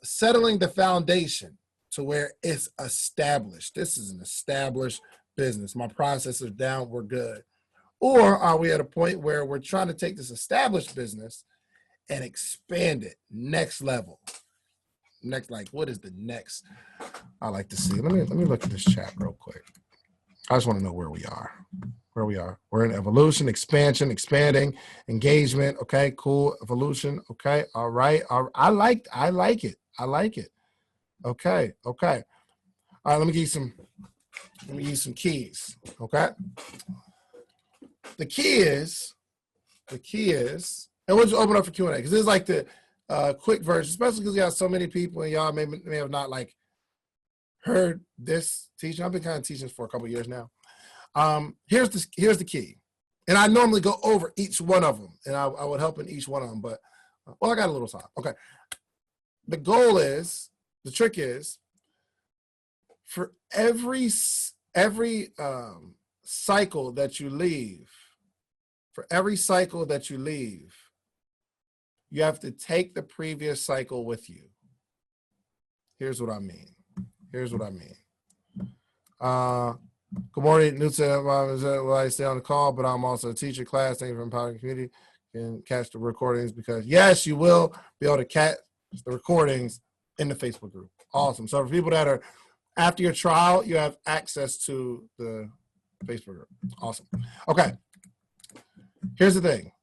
settling the foundation to where it's established? This is an established business. My process is down, we're good. Or are we at a point where we're trying to take this established business and expand it next level? Next, like what is the next? I like to see. Let me look at this chat real quick. I just want to know where we are. We're in evolution, expansion, expanding, engagement. Okay, cool. Evolution. Okay. All right. I like it. Okay. All right. Let me give you some keys. Okay. The key is, and we'll just open up for Q&A because this is like the quick version, especially because you got so many people and y'all may have not like heard this teaching. I've been kind of teaching for a couple of years now. Here's the key, and I normally go over each one of them, and I would help in each one of them, but well, I got a little time. Okay, the goal is, the trick is, for every cycle that you leave, you have to take the previous cycle with you. Here's what I mean. Good morning, Nutsa. I stay on the call, but I'm also a teacher class. Thank you for empowering the community. You can catch the recordings because yes, you will be able to catch the recordings in the Facebook group. Awesome. So for people that are after your trial, you have access to the Facebook group. Awesome. Okay. Here's the thing.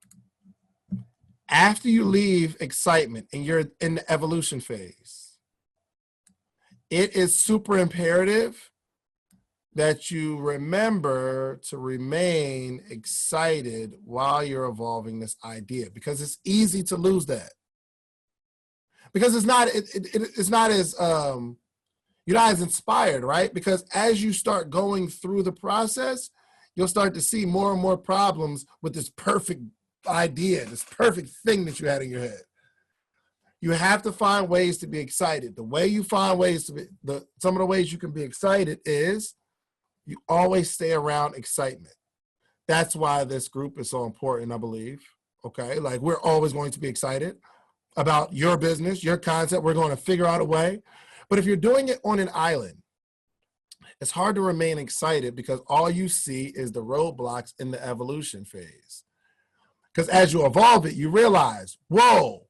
After you leave excitement and you're in the evolution phase, it is super imperative that you remember to remain excited while you're evolving this idea, because it's easy to lose that. Because it's not You're not as inspired, right? Because as you start going through the process, you'll start to see more and more problems with this perfect idea, this perfect thing that you had in your head. You have to find ways to be excited. The way you find ways to be, some of the ways you can be excited is you always stay around excitement. That's why this group is so important, I believe. Okay, like we're always going to be excited about your business, your concept. We're going to figure out a way. But if you're doing it on an island, it's hard to remain excited because all you see is the roadblocks in the evolution phase. Because as you evolve it, you realize, whoa,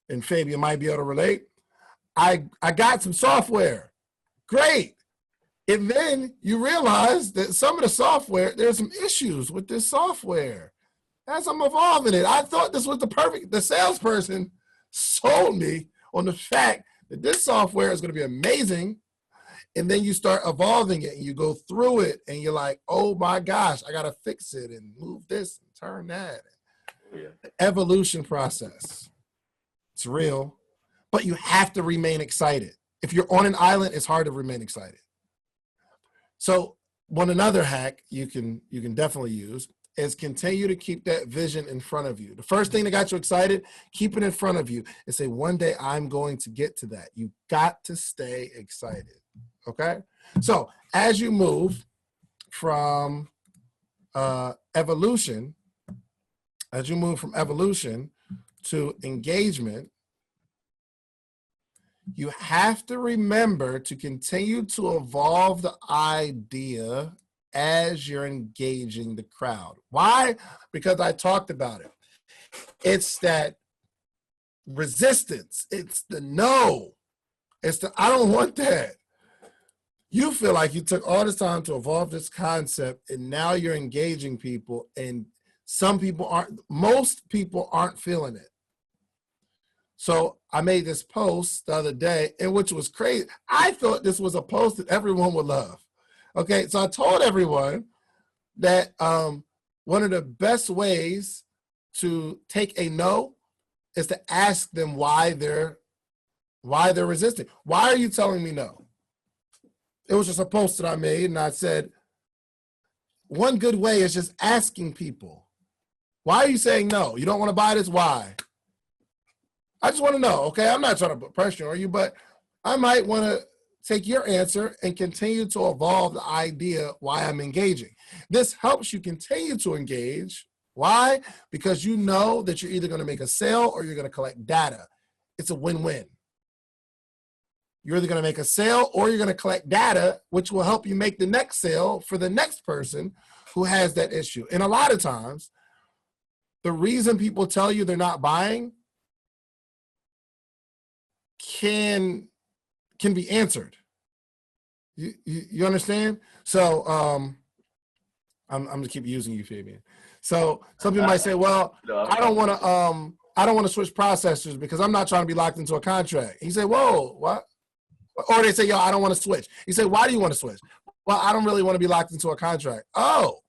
and Fabian might be able to relate, I got some software. Great. And then you realize that some of the software, there's some issues with this software. As I'm evolving it, I thought this was the salesperson sold me on the fact that this software is going to be amazing. And then you start evolving it and you go through it and you're like, oh my gosh, I got to fix it and move this and turn that. Yeah. The evolution process. It's real, but you have to remain excited. If you're on an island, it's hard to remain excited. So another hack you can definitely use is continue to keep that vision in front of you. The first thing that got you excited, keep it in front of you and say, one day I'm going to get to that. You got to stay excited, okay? So as you move from evolution to engagement, you have to remember to continue to evolve the idea as you're engaging the crowd. Why? Because I talked about it. It's that resistance. It's the no. It's the I don't want that. You feel like you took all this time to evolve this concept and now you're engaging people and most people aren't feeling it. So I made this post the other day, and which was crazy. I thought this was a post that everyone would love. Okay, so I told everyone that one of the best ways to take a no is to ask them why they're resisting. Why are you telling me no? It was just a post that I made, and I said, one good way is just asking people, why are you saying no? You don't want to buy this? Why? I just want to know, okay? I'm not trying to put pressure on you, but I might want to take your answer and continue to evolve the idea why I'm engaging. This helps you continue to engage. Why? Because you know that you're either going to make a sale or you're going to collect data. It's a win-win. You're either going to make a sale or you're going to collect data, which will help you make the next sale for the next person who has that issue. And a lot of times, the reason people tell you they're not buying can be answered. You understand? So I'm gonna keep using you, Fabian. So some people might say, well, I don't want to switch processors because I'm not trying to be locked into a contract. You say, whoa, what? Or they say, yo, I don't want to switch. You say, why do you want to switch? Well, I don't really want to be locked into a contract. Oh,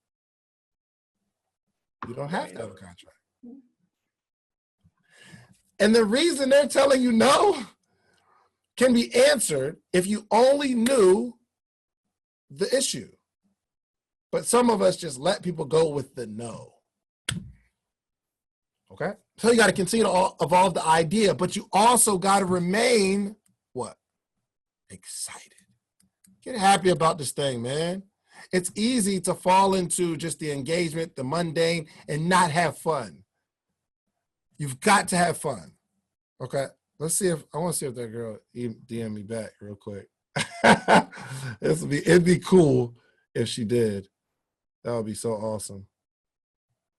you don't have to have a contract. And the reason they're telling you no can be answered if you only knew the issue. But some of us just let people go with the no. Okay? So you got to continue to evolve the idea, but you also got to remain what? Excited. Get happy about this thing, man. It's easy to fall into just the engagement, the mundane, and not have fun. You've got to have fun. Okay? I want to see if that girl DM me back real quick. It'd be cool if she did. That would be so awesome.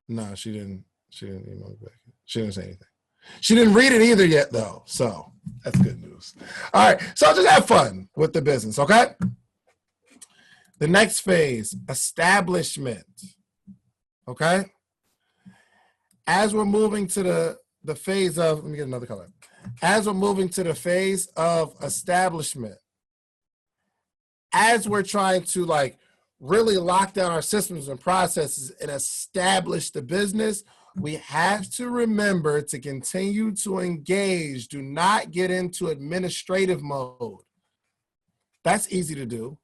No, she didn't email me back. She didn't say anything. She didn't read it either yet, though. So that's good news. All right. So just have fun with the business, okay? The next phase, establishment. Okay? As we're moving to the phase of, let me get another color. As we're moving to the phase of establishment, as we're trying to really lock down our systems and processes and establish the business, we have to remember to continue to engage. Do not get into administrative mode. That's easy to do.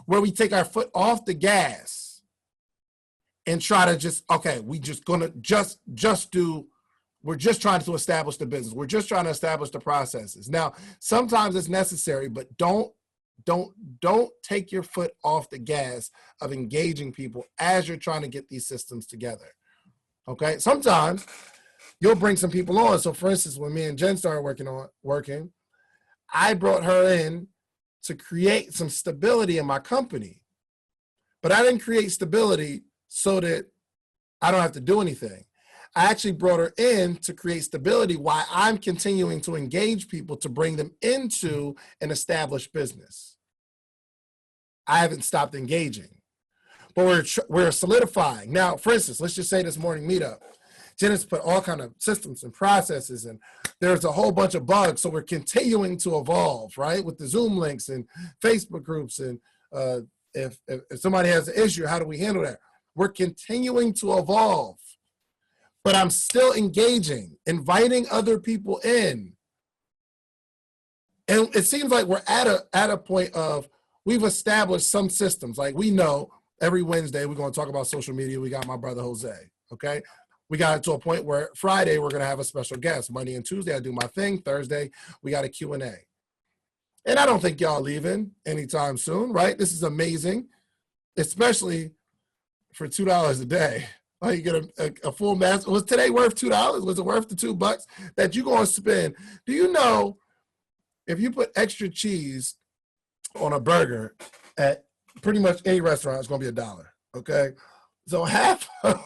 Where we take our foot off the gas and try to just, okay, we just gonna just do, we're just trying to establish the business. We're just trying to establish the processes. Now, sometimes it's necessary, but don't take your foot off the gas of engaging people as you're trying to get these systems together. Okay, sometimes you'll bring some people on. So for instance, when me and Jen started working, I brought her in to create some stability in my company. But I didn't create stability so that I don't have to do anything. I actually brought her in to create stability while I'm continuing to engage people to bring them into an established business. I haven't stopped engaging, but we're solidifying. Now, for instance, let's just say this morning meetup, Jenna's put all kind of systems and processes, and there's a whole bunch of bugs. So we're continuing to evolve, right? With the Zoom links and Facebook groups. And if somebody has an issue, how do we handle that? We're continuing to evolve, but I'm still engaging, inviting other people in. And it seems like we're at a point of, we've established some systems. Like we know every Wednesday, we're going to talk about social media. We got my brother, Jose, okay? We got it to a point where Friday, we're going to have a special guest. Monday and Tuesday, I do my thing. Thursday, we got a Q&A. And I don't think y'all leaving anytime soon, right? This is amazing, especially for $2 a day. Like you get a full master. Was today worth $2? Was it worth the $2 that you're going to spend? Do you know if you put extra cheese on a burger at pretty much any restaurant, it's going to be $1, okay? So half of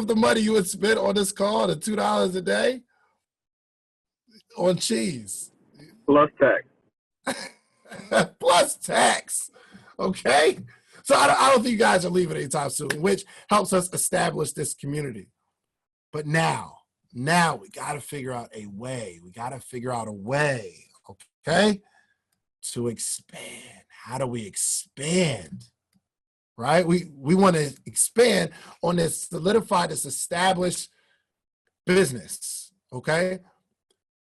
the money you would spend on this call, the $2 a day, on cheese. Plus tax. Plus tax, okay? So I don't think you guys are leaving anytime soon, which helps us establish this community. But now we got to figure out a way. We got to figure out a way, okay, to expand. How do we expand? Right? We want to expand on this solidified, this established business, okay?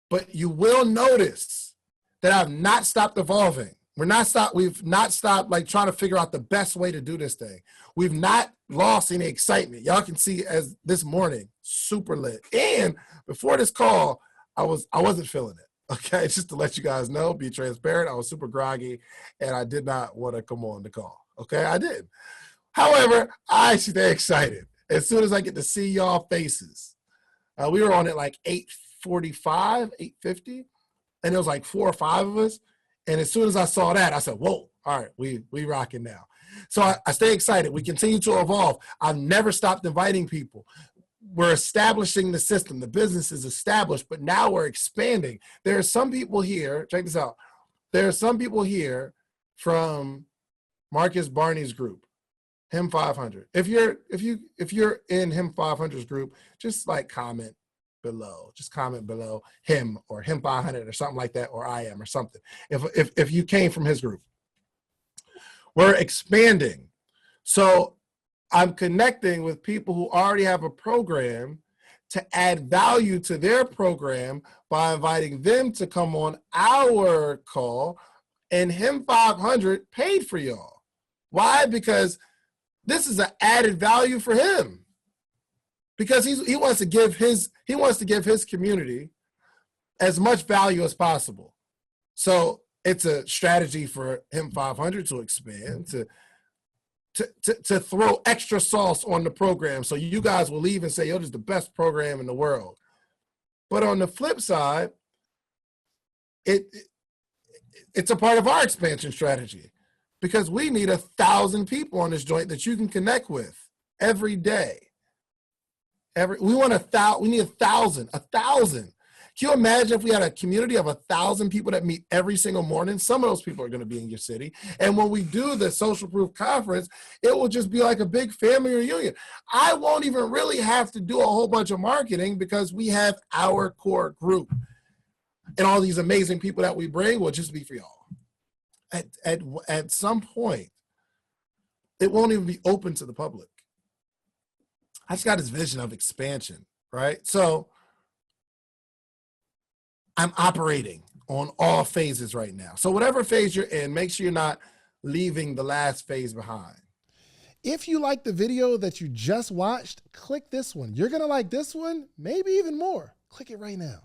But you will notice that I've not stopped evolving. We've not stopped like trying to figure out the best way to do this thing. We've not lost any excitement. Y'all can see as this morning, super lit. And before this call, I wasn't feeling it. Okay, just to let you guys know, be transparent. I was super groggy and I did not want to come on the call. Okay, I did. However, I stay excited as soon as I get to see y'all faces. We were on at like 8:45, 8:50, and there was like 4 or 5 of us. And as soon as I saw that, I said, whoa, all right, we rocking now. So I stay excited. We continue to evolve. I've never stopped inviting people. We're establishing the system. The business is established, but now we're expanding. There are some people here, check this out. There are some people here from Marcus Barney's group, him 500. If you're in him 500's group, just like comment below. Just comment below him or him 500 or something like that, or I am or something. If you came from his group, we're expanding. So I'm connecting with people who already have a program to add value to their program by inviting them to come on our call, and him 500 paid for y'all. Why? Because this is an added value for him. Because he wants to give his community as much value as possible. So it's a strategy for him 500 to expand, to throw extra sauce on the program. So you guys will leave and say, yo, this is the best program in the world. But on the flip side, it's a part of our expansion strategy, because we need 1,000 people on this joint that you can connect with every day. We need 1,000. Can you imagine if we had a community of 1,000 people that meet every single morning? Some of those people are going to be in your city. And when we do the Social Proof Conference, it will just be like a big family reunion. I won't even really have to do a whole bunch of marketing, because we have our core group. And all these amazing people that we bring will just be for y'all. At some point, it won't even be open to the public. I just got this vision of expansion, right? So I'm operating on all phases right now. So whatever phase you're in, make sure you're not leaving the last phase behind. If you like the video that you just watched, click this one. You're gonna like this one, maybe even more. Click it right now.